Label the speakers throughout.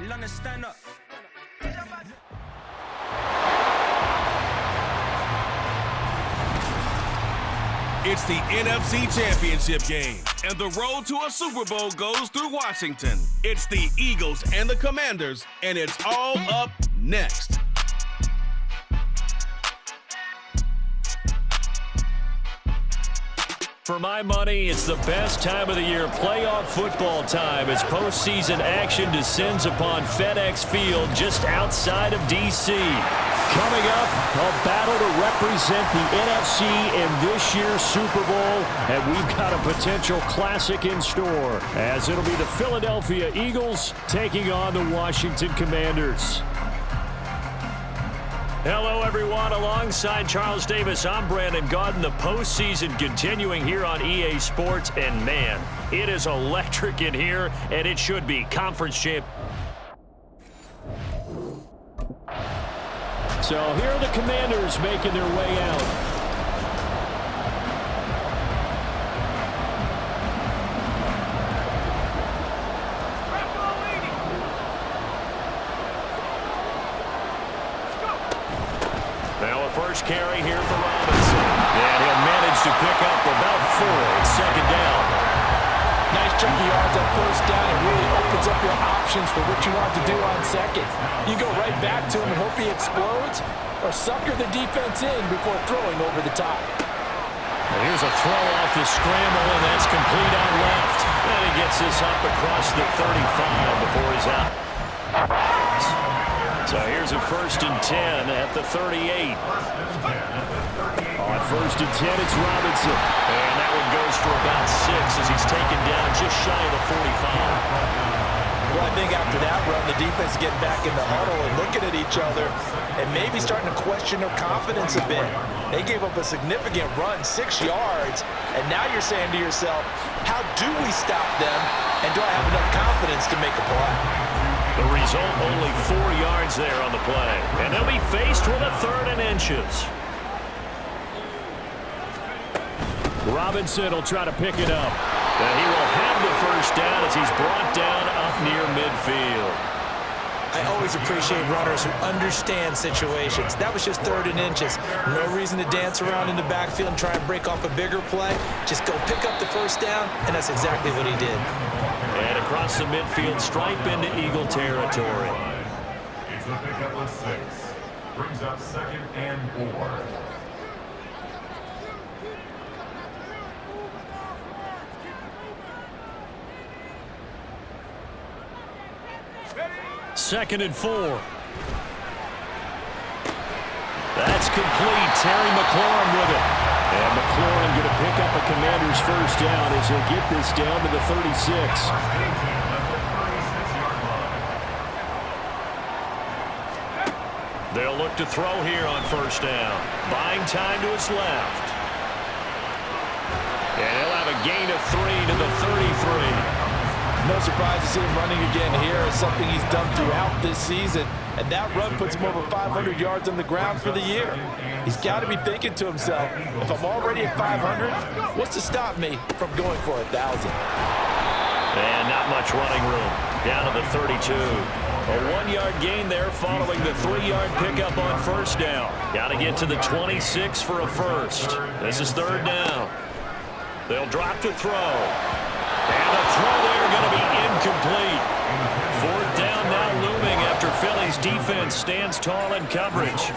Speaker 1: Learn to stand up.
Speaker 2: It's the NFC Championship game, and the road to a Super Bowl goes through Washington. It's the Eagles and the Commanders, and it's all up next.
Speaker 3: For my money, it's the best time of the year, playoff football time, as postseason action descends upon FedEx Field just outside of D.C. Coming up, a battle to represent the NFC in this year's Super Bowl, and we've got a potential classic in store, as it'll be the Philadelphia Eagles taking on the Washington Commanders. Hello, everyone. Alongside Charles Davis, I'm Brandon Gaudin. The postseason continuing here on EA Sports, and man, it is electric in here, and it should be. Conference champ. So here are the Commanders making their way out. First carry here for Robinson. And he'll manage to pick up about 4. It's second down.
Speaker 4: Nice chunky yards on first down. It really opens up your options for what you want to do on second. You go right back to him and hope he explodes, or sucker the defense in before throwing over the top.
Speaker 3: Well, here's a throw off the scramble, and that's complete on left. And he gets this up across the 35 before he's out. So here's a 1st and 10 at the 38. On 1st and 10, it's Robinson. And that one goes for about 6 as he's taken down just shy of the 45.
Speaker 4: Well, I think after that run, the defense getting back in the huddle and looking at each other and maybe starting to question their confidence a bit. They gave up a significant run, 6 yards, and now you're saying to yourself, how do we stop them, and do I have enough confidence to make a play?
Speaker 3: The result, only 4 yards there on the play. And they'll be faced with a 3rd and inches. Robinson will try to pick it up. And he will have the first down as he's brought down up near midfield.
Speaker 4: I always appreciate runners who understand situations. That was just 3rd and inches. No reason to dance around in the backfield and try and break off a bigger play. Just go pick up the first down, and that's exactly what he did.
Speaker 3: And across the midfield, stripe into Eagle territory.
Speaker 5: It's a pickup of 6. Brings up 2nd and 4.
Speaker 3: Second and 4. That's complete. Terry McLaurin with it. And McLaurin going to pick up a Commander's first down as he'll get this down to the 36. They'll look to throw here on first down. Buying time to his left. And he'll have a gain of 3 to the 33.
Speaker 4: No surprise to see him running again here. It's something he's done throughout this season. And that run puts him over 500 yards on the ground for the year. He's got to be thinking to himself, if I'm already at 500, what's to stop me from going for 1,000?
Speaker 3: And not much running room. Down to the 32. A 1-yard gain there following the 3-yard pickup on first down. Got to get to the 26 for a first. This is 3rd down. They'll drop to throw. And the throw there going to be incomplete. 4th down now looming after Philly's defense stands tall in coverage.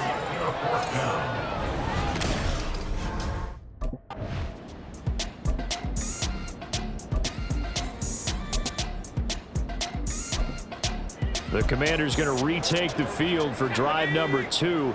Speaker 3: The Commanders going to retake the field for drive number 2.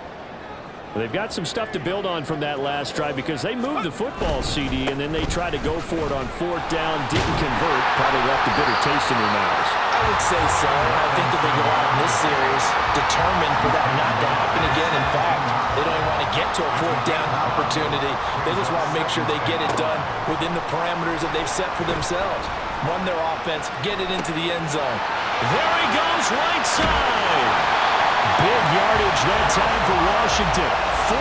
Speaker 3: They've got some stuff to build on from that last drive because they moved the football, CD, and then they tried to go for it on 4th down, didn't convert, probably left a bitter taste in their mouths.
Speaker 4: I would say so. I think that they go out in this series determined for that not to happen again. In fact, they don't even want to get to a 4th down opportunity. They just want to make sure they get it done within the parameters that they've set for themselves. Run their offense, get it into the end zone.
Speaker 3: There he goes, right side. Big yardage that time for Washington. 48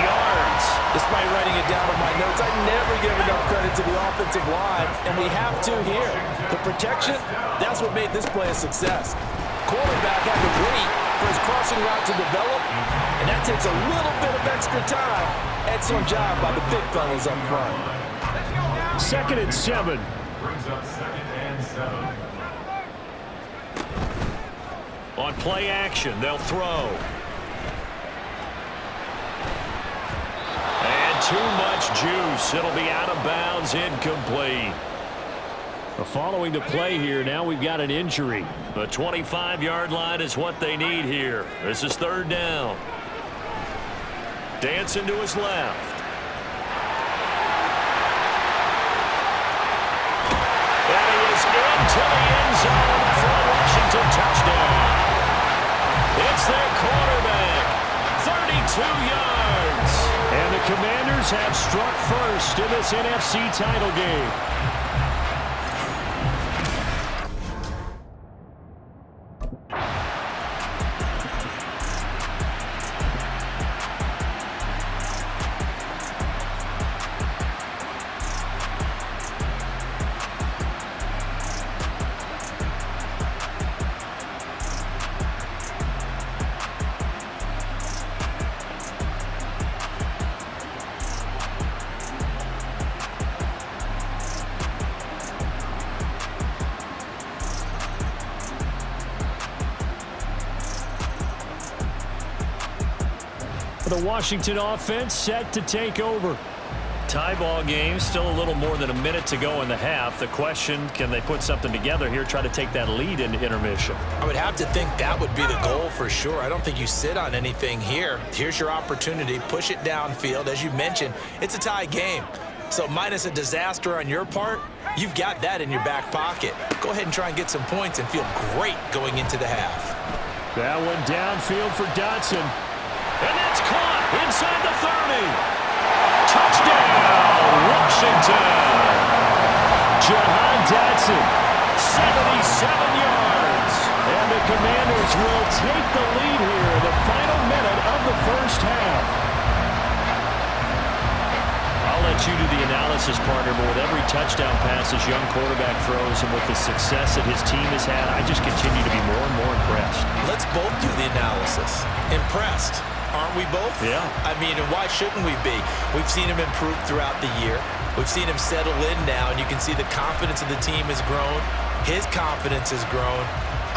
Speaker 3: yards.
Speaker 4: Despite writing it down on my notes, I never give enough credit to the offensive line, and we have to here. The protection, that's what made this play a success. quarterback had to wait for his crossing route to develop, and that takes a little bit of extra time. Excellent job by the big fellas up front.
Speaker 3: 2nd and 7.
Speaker 5: Brings up 2nd and 7.
Speaker 3: On play action, they'll throw. And too much juice. It'll be out of bounds, incomplete. Following the play here, now we've got an injury. The 25-yard line is what they need here. This is 3rd down. Dancing to his left. And he is into the end zone for a Washington touchdown. It's their quarterback, 32 yards. And the Commanders have struck first in this NFC title game. The Washington offense set to take over. Tie ball game, still a little more than a minute to go in the half. The question, can they put something together here, try to take that lead into intermission?
Speaker 4: I would have to think that would be the goal for sure. I don't think you sit on anything here. Here's your opportunity. Push it downfield. As you mentioned, it's a tie game. So minus a disaster on your part, you've got that in your back pocket. Go ahead and try and get some points and feel great going into the half.
Speaker 3: That one downfield for Dotson. And that's caught inside the 30. Touchdown, Washington. Jahan Dotson, 77 yards. And the Commanders will take the lead here in the final minute of the first half. I'll let you do the analysis, partner, but with every touchdown pass this young quarterback throws and with the success that his team has had, I just continue to be more and more impressed.
Speaker 4: Let's both do the analysis. Impressed. Aren't we both?
Speaker 3: Yeah.
Speaker 4: I mean, and why shouldn't we be? We've seen him improve throughout the year. We've seen him settle in now, and you can see the confidence of the team has grown. His confidence has grown.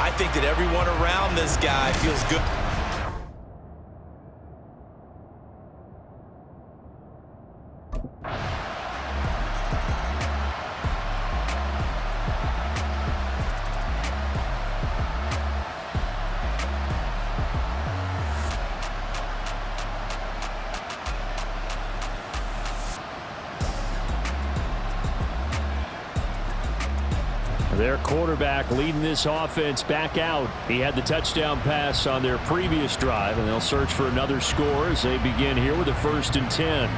Speaker 4: I think that everyone around this guy feels good.
Speaker 3: Their quarterback leading this offense back out. He had the touchdown pass on their previous drive, and they'll search for another score as they begin here with a 1st and 10.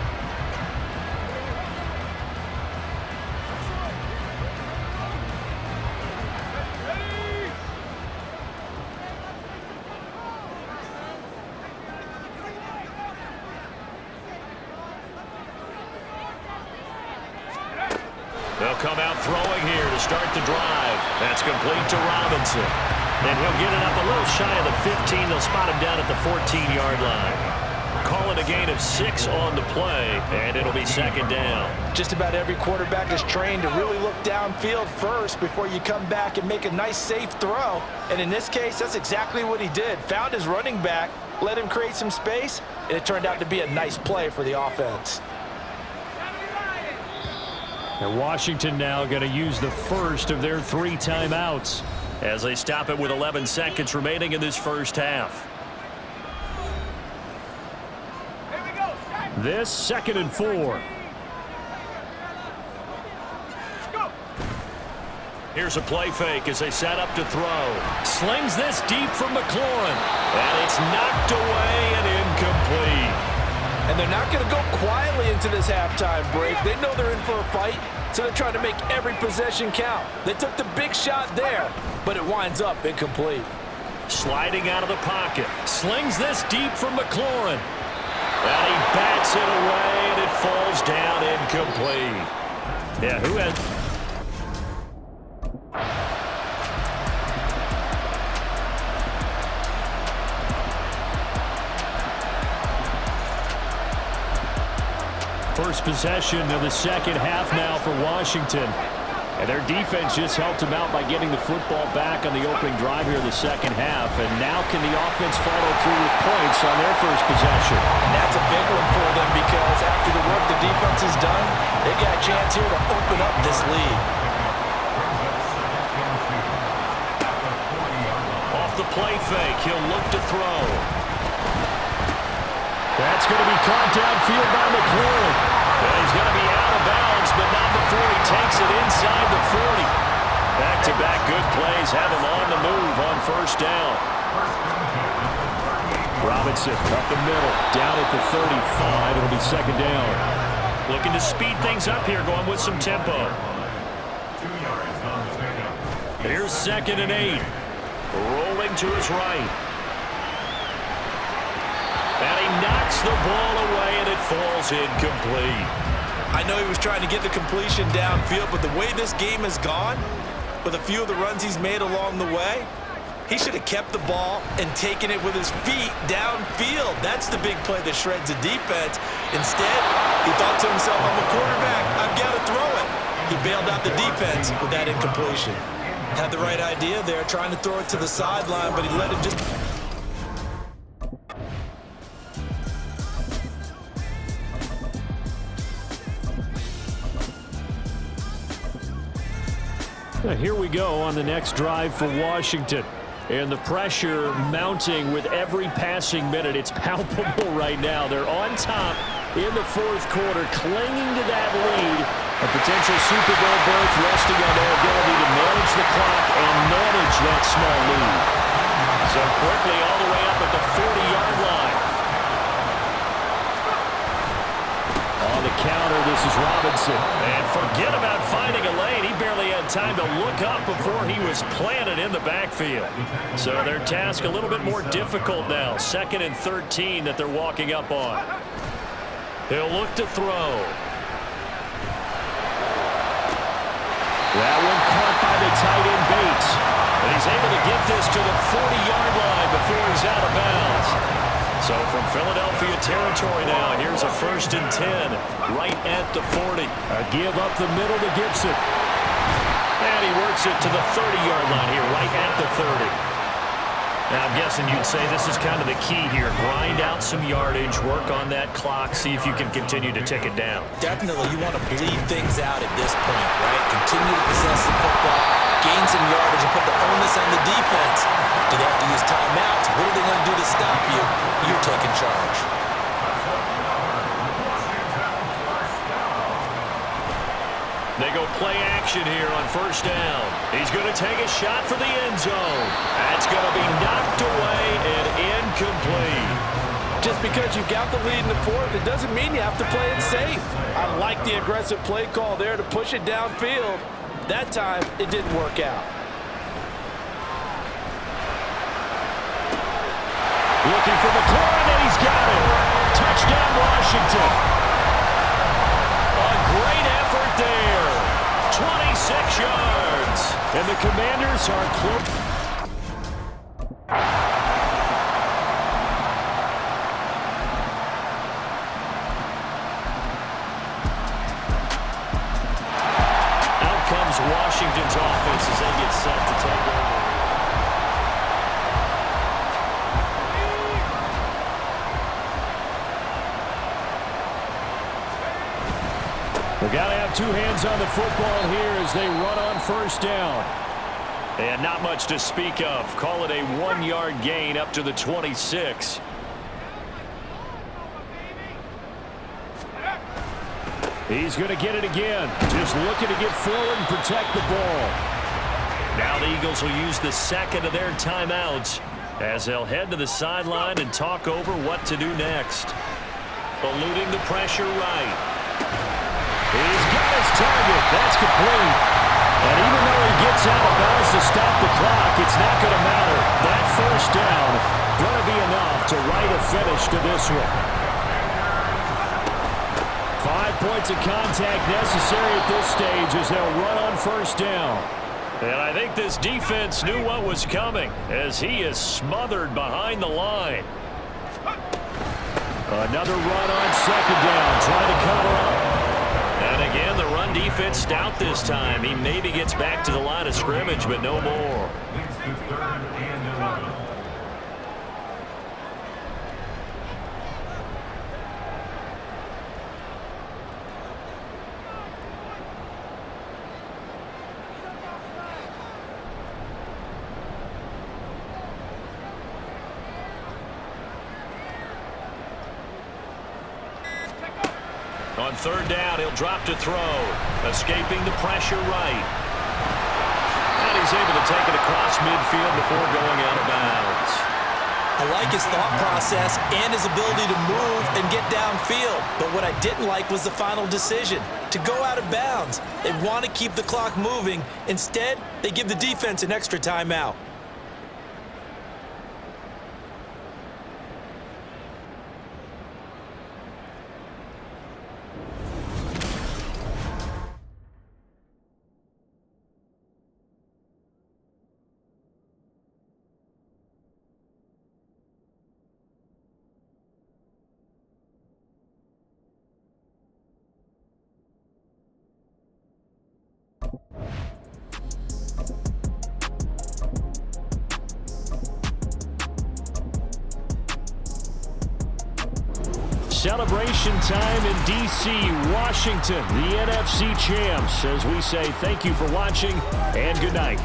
Speaker 3: They'll come out throwing here to start the drive. That's complete to Robinson. And he'll get it up a little shy of the 15. They'll spot him down at the 14-yard line. Call it a gain of 6 on the play, and it'll be 2nd down.
Speaker 4: Just about every quarterback is trained to really look downfield first before you come back and make a nice, safe throw. And in this case, that's exactly what he did. Found his running back, let him create some space, and it turned out to be a nice play for the offense.
Speaker 3: And Washington now going to use the first of their 3 timeouts as they stop it with 11 seconds remaining in this first half. This 2nd and 4. Here's a play fake as they set up to throw. Slings this deep from McLaurin. And it's knocked away and incomplete.
Speaker 4: And they're not going to go quietly into this halftime break. They know they're in for a fight, so they're trying to make every possession count. They took the big shot there, but it winds up incomplete.
Speaker 3: Sliding out of the pocket. Slings this deep from McLaurin. And he bats it away, and it falls down incomplete. Yeah, who had... First possession of the second half now for Washington. And their defense just helped them out by getting the football back on the opening drive here in the second half. And now can the offense follow through with points on their first possession?
Speaker 4: And that's a big one for them because after the work the defense has done, they got a chance here to open up this lead.
Speaker 3: Off the play fake, he'll look to throw. That's going to be caught downfield by McLaurin. And he's going to be out of bounds, but not before he takes it inside the 40. Back-to-back good plays have him on the move on first down. Robinson up the middle, down at the 35. It'll be second down. Looking to speed things up here, going with some tempo.
Speaker 5: 2 yards on the pickup.
Speaker 3: Here's 2nd and 8. Rolling to his right. And he knocks the ball away, and it falls incomplete.
Speaker 4: I know he was trying to get the completion downfield, but the way this game has gone, with a few of the runs he's made along the way, he should have kept the ball and taken it with his feet downfield. That's the big play that shreds the defense. Instead, he thought to himself, I'm a quarterback, I've got to throw it. He bailed out the defense with that incompletion. Had the right idea there, trying to throw it to the sideline, but he let him just...
Speaker 3: Here we go on the next drive for Washington. And the pressure mounting with every passing minute. It's palpable right now. They're on top in the fourth quarter, clinging to that lead. A potential Super Bowl berth resting on their ability to manage the clock and manage that small lead. So quickly all the way up at the 40-yard line. On the counter, this is Robinson. And forget about finding a lane. He barely had time to look up before he was planted in the backfield. So their task a little bit more difficult now. 2nd and 13 that they're walking up on. He'll look to throw. That one caught by the tight end Bates. And he's able to get this to the 40-yard line before he's out of bounds. So from Philadelphia territory now, here's a 1st and 10 right at the 40. A give up the middle to Gibson. And he works it to the 30-yard line here, right at the 30. Now, I'm guessing you'd say this is kind of the key here. Grind out some yardage, work on that clock, see if you can continue to tick it down.
Speaker 4: Definitely, you want to bleed things out at this point, right? Continue to possess the football, gain some yardage, and put the onus on the defense. Do they have to use timeouts? What are they going to do to stop you? You're taking charge.
Speaker 3: They go play action here on first down. He's going to take a shot for the end zone. That's going to be knocked away and incomplete.
Speaker 4: Just because you've got the lead in the fourth, it doesn't mean you have to play it safe. I like the aggressive play call there to push it downfield. That time, it didn't work out.
Speaker 3: Looking for McLaurin, and he's got it. Touchdown, Washington. A great effort there. 26 yards. And the Commanders are close. Out comes Washington's offense as they get set to take over. We've got to have two hands on the football here as they run on first down. And not much to speak of. Call it a 1-yard gain up to the 26. He's going to get it again. Just looking to get forward and protect the ball. Now the Eagles will use the second of their timeouts as they'll head to the sideline and talk over what to do next. Eluding the pressure right. He's got his target. That's complete. And even though he gets out of bounds to stop the clock, it's not going to matter. That first down going to be enough to write a finish to this one. 5 points of contact necessary at this stage as they'll run on first down. And I think this defense knew what was coming as he is smothered behind the line. Another run on second down, trying to cover up. And again, the run defense stout this time. He maybe gets back to the line of scrimmage, but no more.
Speaker 5: Leads to 3rd and 11.
Speaker 3: On 3rd down, he'll drop to throw. Escaping the pressure right. And he's able to take it across midfield before going out of bounds.
Speaker 4: I like his thought process and his ability to move and get downfield. But what I didn't like was the final decision, to go out of bounds. They want to keep the clock moving. Instead, they give the defense an extra timeout.
Speaker 3: Celebration time in D.C., Washington, the NFC champs. As we say, thank you for watching and good night.